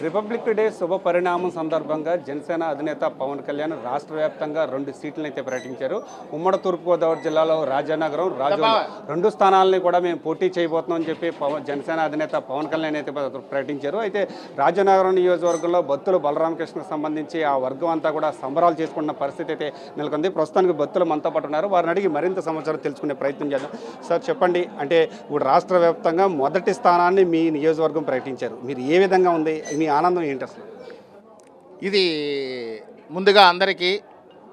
Republic day శుభ పరిణామం సందర్భంగా జనసేన అధినేత పవన్ కళ్యాణ్ రాష్ట్ర వ్యాప్తంగా 2 సీట్లను అయితే ప్రకటించారు. ఉమ్మడి తూర్పుగోదావరి జిల్లాలో రాజానగరం, రాజోలు 2 స్థానాలని కూడా మేము పోటీ చేయబోతున్నాం అని చెప్పి జనసేన అధినేత పవన్ కళ్యాణ్ అయితే ప్రకటించారు. అయితే రాజానగరం నియోజకవర్గంలో బత్తుల బలరామకృష్ణకు సంబంధించి ఆ వర్గం అంతా కూడా సంబరాలు చేసుకుంటున్న పరిస్థితి అయితే నెలకొంది. ప్రస్తుతానికి బత్తులు మనతో పాటు ఉన్నారు. వారిని అడిగి మరింత సమాచారం తెలుసుకునే ప్రయత్నం చేద్దాం. సార్ చెప్పండి, అంటే ఇప్పుడు రాష్ట్ర వ్యాప్తంగా మొదటి స్థానాన్ని మీ నియోజకవర్గం ప్రకటించారు. మీరు ఏ విధంగా ఉంది, మీ ఆనందం ఏంటి అసలు? ఇది ముందుగా అందరికీ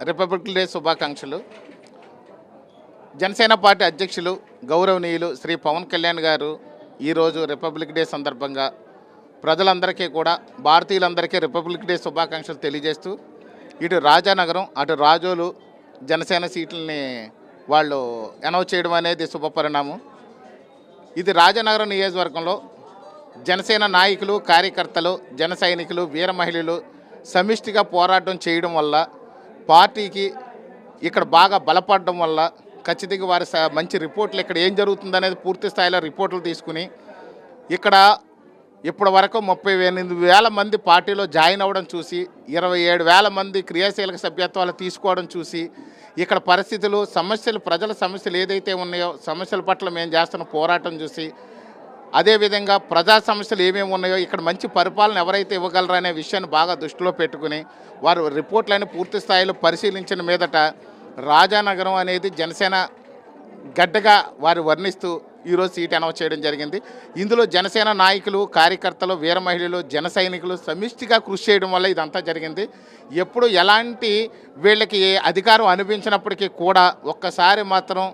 రిపబ్లిక్ డే శుభాకాంక్షలు. జనసేన పార్టీ అధ్యక్షులు గౌరవనీయులు శ్రీ పవన్ కళ్యాణ్ గారు ఈరోజు రిపబ్లిక్ డే సందర్భంగా ప్రజలందరికీ కూడా, భారతీయులందరికీ రిపబ్లిక్ డే శుభాకాంక్షలు తెలియజేస్తూ ఇటు రాజానగరం అటు రాజోలు జనసేన సీట్లని వాళ్ళు అనౌన్స్ చేయడం అనేది శుభపరిణామం. ఇది రాజానగరం నియోజకవర్గంలో జనసేన నాయకులు, కార్యకర్తలు, జన సైనికులు, వీర మహిళలు సమిష్టిగా పోరాటం చేయడం వల్ల పార్టీకి ఇక్కడ బాగా బలపడడం వల్ల ఖచ్చితంగా వారి మంచి రిపోర్ట్లు ఇక్కడ ఏం జరుగుతుందనేది పూర్తి స్థాయిలో రిపోర్ట్లు తీసుకుని ఇక్కడ ఇప్పటి వరకు 38,000 మంది పార్టీలో జాయిన్ అవ్వడం చూసి 27,000 మంది క్రియాశీలక సభ్యత్వాలు తీసుకోవడం చూసి ఇక్కడ పరిస్థితులు, సమస్యలు, ప్రజల సమస్యలు ఏదైతే ఉన్నాయో సమస్యల పట్ల మేము చేస్తున్న పోరాటం చూసి, అదేవిధంగా ప్రజా సమస్యలు ఏమేమి ఉన్నాయో ఇక్కడ మంచి పరిపాలన ఎవరైతే ఇవ్వగలరో అనే విషయాన్ని బాగా దృష్టిలో పెట్టుకుని వారు రిపోర్ట్లను పూర్తి స్థాయిలో పరిశీలించిన మీదట రాజానగరం అనేది జనసేన గడ్డగా వారు వర్ణిస్తూ ఈరోజు సీట్ అనౌన్స్ చేయడం జరిగింది. ఇందులో జనసేన నాయకులు, కార్యకర్తలు, వీర మహిళలు, జన సైనికులు సమిష్టిగా కృషి చేయడం వల్ల ఇదంతా జరిగింది. ఎప్పుడు ఎలాంటి వీళ్ళకి అధికారం అనిపించినప్పటికీ కూడా ఒక్కసారి మాత్రం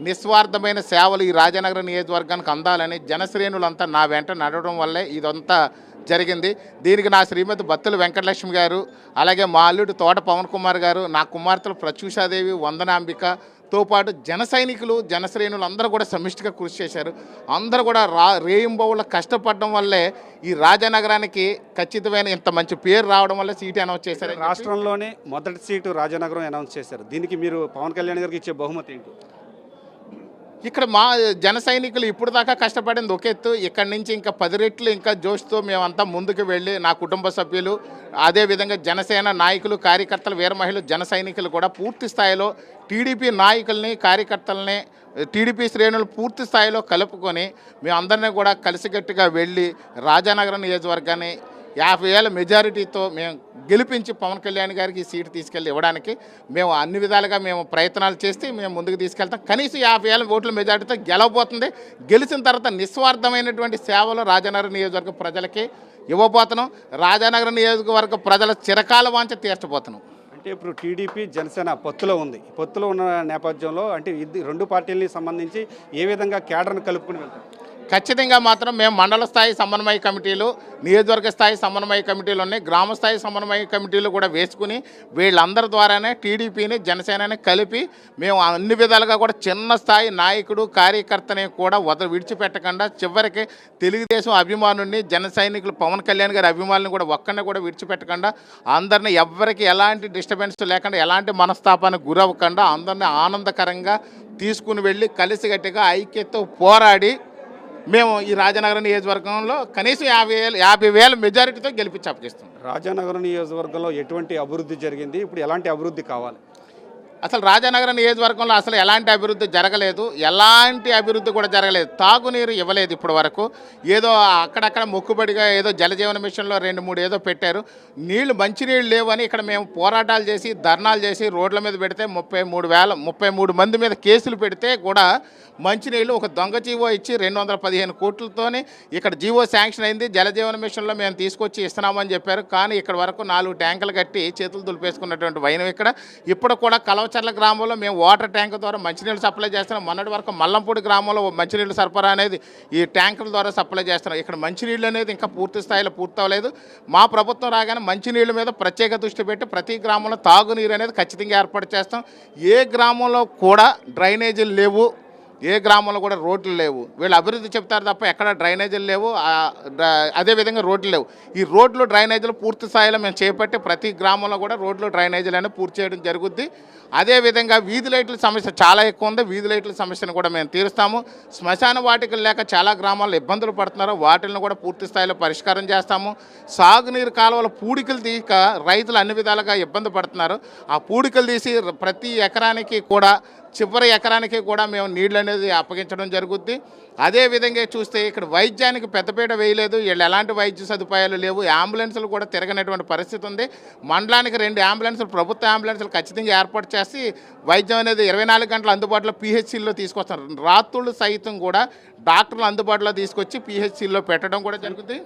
నిస్వార్థమైన సేవలు ఈ రాజానగరం నియోజకవర్గానికి అందాలని జనశ్రేణులంతా నా వెంట నడవడం వల్లే ఇదంతా జరిగింది. దీనికి నా శ్రీమతి బత్తుల వెంకటలక్ష్మి గారు, అలాగే మా అల్లుడు తోట పవన్ కుమార్ గారు, నా కుమార్తెలు ప్రత్యూషాదేవి, వందనాంబికతో పాటు జన సైనికులు, జనశ్రేణులు అందరూ కూడా సమిష్టిగా కృషి చేశారు. అందరూ కూడా రేయింబవుల కష్టపడడం వల్లే ఈ రాజానగరానికి ఖచ్చితమైన ఇంత మంచి పేరు రావడం వల్ల సీటు అనౌన్స్ చేశారు. రాష్ట్రంలోనే మొదటి సీటు రాజానగరం అనౌన్స్ చేశారు. దీనికి మీరు పవన్ కళ్యాణ్ గారికి ఇచ్చే బహుమతి ఏంటి? ఇక్కడ మా జన సైనికులు ఇప్పుడు దాకా కష్టపడింది ఒక ఎత్తు, ఇక్కడి నుంచి ఇంకా 10 రెట్లు ఇంకా జోష్తో మేమంతా ముందుకు వెళ్ళి నా కుటుంబ సభ్యులు, అదేవిధంగా జనసేన నాయకులు, కార్యకర్తలు, వీర మహిళలు, జన సైనికులు కూడా పూర్తి స్థాయిలో టీడీపీ నాయకుల్ని, కార్యకర్తలని, టీడీపీ శ్రేణులు పూర్తి స్థాయిలో కలుపుకొని మేమందరినీ కూడా కలిసికట్టుగా వెళ్ళి రాజానగరం నియోజకవర్గాన్ని 50,000 మెజారిటీతో మేము గెలిపించి పవన్ కళ్యాణ్ గారికి ఈ సీటు తీసుకెళ్ళి ఇవ్వడానికి మేము అన్ని విధాలుగా మేము ప్రయత్నాలు చేసి మేము ముందుకు తీసుకెళ్తాం. కనీసం 50,000 ఓట్ల మెజారిటీతో గెలవబోతుంది. గెలిచిన తర్వాత నిస్వార్థమైనటువంటి సేవలు రాజానగరం నియోజకవర్గ ప్రజలకి ఇవ్వబోతున్నాం. రాజానగరం నియోజకవర్గ ప్రజల చిరకాల వాంఛ తీర్చబోతున్నాం. అంటే ఇప్పుడు టీడీపీ, జనసేన పొత్తులో ఉంది. పొత్తులో ఉన్న నేపథ్యంలో అంటే 2 పార్టీలని సంబంధించి ఏ విధంగా కేడర్ను కలుపుకుని వెళ్తారు? ఖచ్చితంగా మాత్రం మేము మండల స్థాయి సమన్వయ కమిటీలు, నియోజకవర్గ స్థాయి సమన్వయ కమిటీలు ఉన్నాయి, గ్రామ స్థాయి సమన్వయ కమిటీలు కూడా వేసుకుని వీళ్ళందరి ద్వారానే టీడీపీని, జనసేనని కలిపి మేము అన్ని విధాలుగా కూడా చిన్న స్థాయి నాయకుడు, కార్యకర్తని కూడా విడిచిపెట్టకుండా చివరికి తెలుగుదేశం అభిమానుడిని, జన సైనికులు, పవన్ కళ్యాణ్ గారి అభిమానులను కూడా ఒక్కరిని కూడా విడిచిపెట్టకుండా అందరినీ ఎవ్వరికి ఎలాంటి డిస్టర్బెన్స్ లేకుండా, ఎలాంటి మనస్తాపానికి గురవ్వకుండా అందరినీ ఆనందకరంగా తీసుకుని వెళ్ళి కలిసిగట్టిగా ఐక్యతతో పోరాడి మేము ఈ రాజానగరం నియోజకవర్గంలో కనీసం 50,000 మెజారిటీతో గెలిపించి అప్పగిస్తాం. రాజానగరం నియోజకవర్గంలో ఎటువంటి అభివృద్ధి జరిగింది? ఇప్పుడు ఎలాంటి అభివృద్ధి కావాలి? అసలు రాజానగరం నియోజకవర్గంలో అసలు ఎలాంటి అభివృద్ధి జరగలేదు, ఎలాంటి అభివృద్ధి కూడా జరగలేదు. తాగునీరు ఇవ్వలేదు ఇప్పటి వరకు. ఏదో అక్కడక్కడ మొక్కుబడిగా ఏదో జలజీవన మిషన్లో 2-3 ఏదో పెట్టారు. మంచినీళ్ళు లేవు అని ఇక్కడ మేము పోరాటాలు చేసి, ధర్నాలు చేసి రోడ్ల మీద పెడితే 33 మంది మీద కేసులు పెడితే కూడా మంచినీళ్ళు ఒక దొంగ జీవో ఇచ్చి 215 కోట్లతోని ఇక్కడ జీవో శాంక్షన్ అయింది. జలజీవన మిషన్లో మేము తీసుకొచ్చి ఇస్తున్నామని చెప్పారు. కానీ ఇక్కడ వరకు 4 ట్యాంకులు కట్టి చేతులు దులిపేసుకున్నటువంటి వైనం ఇక్కడ. ఇప్పుడు కూడా కలవచర్ల గ్రామంలో మేము వాటర్ ట్యాంక్ ద్వారా మంచినీళ్ళు సప్లై చేస్తున్నాం. మొన్నటి వరకు మల్లంపూడి గ్రామంలో మంచినీళ్ళు సరఫరా అనేది ఈ ట్యాంకుల ద్వారా సప్లై చేస్తున్నాం. ఇక్కడ మంచినీళ్ళు అనేది ఇంకా పూర్తి స్థాయిలో పూర్తవలేదు. మా ప్రభుత్వం రాగానే మంచినీళ్ళ మీద ప్రత్యేక దృష్టి పెట్టి ప్రతి గ్రామంలో తాగునీరు అనేది ఖచ్చితంగా ఏర్పాటు చేస్తాం. ఏ గ్రామంలో కూడా డ్రైనేజీలు లేవు, ఏ గ్రామంలో కూడా రోడ్లు లేవు. వీళ్ళు అభివృద్ధి చెప్తారు తప్ప ఎక్కడ డ్రైనేజీలు లేవు, అదేవిధంగా రోడ్లు లేవు. ఈ రోడ్లు డ్రైనేజీలు పూర్తి స్థాయిలో మేము చేపట్టి ప్రతి గ్రామంలో కూడా రోడ్లు డ్రైనేజీలు అనేవి పూర్తి చేయడం జరుగుద్ది. అదేవిధంగా వీధి లైట్ల సమస్య చాలా ఎక్కువ ఉంది. వీధి లైట్ల సమస్యను కూడా మేము తీరుస్తాము. శ్మశాన వాటికలు లేక చాలా గ్రామాల్లో ఇబ్బందులు పడుతున్నారు, వాటిని కూడా పూర్తి స్థాయిలో పరిష్కారం చేస్తాము. సాగునీరు కాలువల పూడికలు తీయక రైతులు అన్ని విధాలుగా ఇబ్బంది పడుతున్నారు. ఆ పూడికలు తీసి ప్రతి ఎకరానికి కూడా చివరి ఎకరానికి కూడా మేము నీళ్ళు అనేది అప్పగించడం జరుగుద్ది. అదేవిధంగా చూస్తే ఇక్కడ వైద్యానికి పెద్దపీట వేయలేదు, వీళ్ళు ఎలాంటి వైద్య సదుపాయాలు లేవు, అంబులెన్సులు కూడా తిరగనటువంటి పరిస్థితి ఉంది. మండలానికి 2 అంబులెన్సులు ప్రభుత్వ అంబులెన్సులు ఖచ్చితంగా ఏర్పాటు చేసి వైద్యం అనేది 24 గంటలు అందుబాటులో పిహెచ్సిలో తీసుకొస్తారు. రాత్రులు సైతం కూడా డాక్టర్లు అందుబాటులో తీసుకొచ్చి పిహెచ్సిలో పెట్టడం కూడా జరుగుతుంది.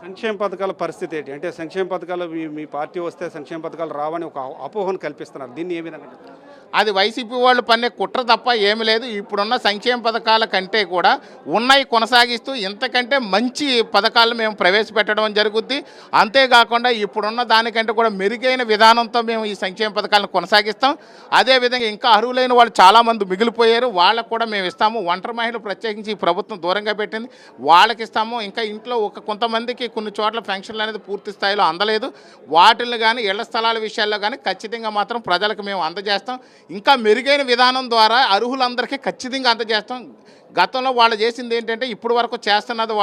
సంక్షేమ పథకాల పరిస్థితి ఏంటి అంటే సంక్షేమ పథకాలు మీ పార్టీ వస్తే సంక్షేమ పథకాలు రావని ఒక అపోహను కల్పిస్తున్నారు, దీన్ని ఏ విధంగా చెప్తారు? అది వైసీపీ వాళ్ళు పన్నే కుట్ర తప్ప ఏమి లేదు. ఇప్పుడున్న సంక్షేమ పథకాల కంటే కూడా ఉన్నాయి కొనసాగిస్తూ ఇంతకంటే మంచి పథకాలు మేము ప్రవేశపెట్టడం జరుగుద్ది. అంతేకాకుండా ఇప్పుడున్న దానికంటే కూడా మెరుగైన విధానంతో మేము ఈ సంక్షేమ పథకాలను కొనసాగిస్తాం. అదేవిధంగా ఇంకా అర్హులైన వాళ్ళు చాలామంది మిగిలిపోయారు, వాళ్ళకు కూడా మేము ఇస్తాము. ఒంటరి మహిళలు ప్రత్యేకించి ఈ ప్రభుత్వం దూరంగా పెట్టింది, వాళ్ళకి ఇస్తాము. ఇంకా ఇంట్లో కొంతమందికి కొన్ని చోట్ల పెన్షన్లు అనేది పూర్తి స్థాయిలో అందలేదు, వాటిని కానీ ఇళ్ల స్థలాల విషయాల్లో కానీ ఖచ్చితంగా మాత్రం ప్రజలకు మేము అందజేస్తాం. ఇంకా మెరుగైన విధానం ద్వారా అర్హులందరికీ ఖచ్చితంగా అందజేస్తాం. గతంలో వాళ్ళు చేసింది ఏంటంటే ఇప్పుడు వరకు చేస్తున్నది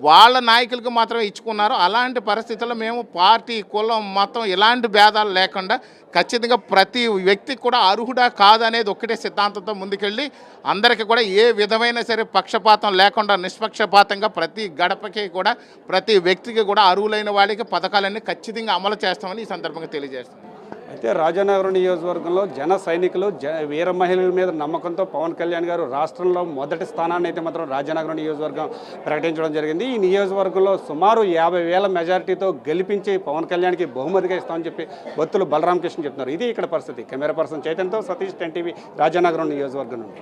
వాళ్ళ నాయకులకు మాత్రమే ఇచ్చుకున్నారు. అలాంటి పరిస్థితుల్లో మేము పార్టీ కులం మతం ఇలాంటి భేదాలు లేకుండా ఖచ్చితంగా ప్రతి వ్యక్తికి కూడా అర్హుడా కాదనేది ఒక్కటే సిద్ధాంతంతో ముందుకెళ్ళి అందరికీ కూడా ఏ విధమైన సరే పక్షపాతం లేకుండా నిష్పక్షపాతంగా ప్రతి గడపకి కూడా ప్రతి వ్యక్తికి కూడా అర్హులైన వాళ్ళకి పథకాలన్నీ ఖచ్చితంగా అమలు చేస్తామని ఈ సందర్భంగా తెలియజేస్తాం. అయితే రాజానగరం నియోజకవర్గంలో జన సైనికులు వీర మహిళల మీద నమ్మకంతో పవన్ కళ్యాణ్ గారు రాష్ట్రంలో మొదటి స్థానాన్ని అయితే మాత్రం రాజానగరం నియోజకవర్గం ప్రకటించడం జరిగింది. ఈ నియోజకవర్గంలో సుమారు 50,000 మెజారిటీతో గెలిపించి పవన్ కళ్యాణ్కి బహుమతిగా ఇస్తామని చెప్పి బత్తులు బలరామకృష్ణ చెప్తున్నారు. ఇది ఇక్కడ పరిస్థితి. కెమెరా పర్సన్ చైతన్యతో సతీష్, 10 టీవీ, రాజానగరం నియోజకవర్గం నుండి.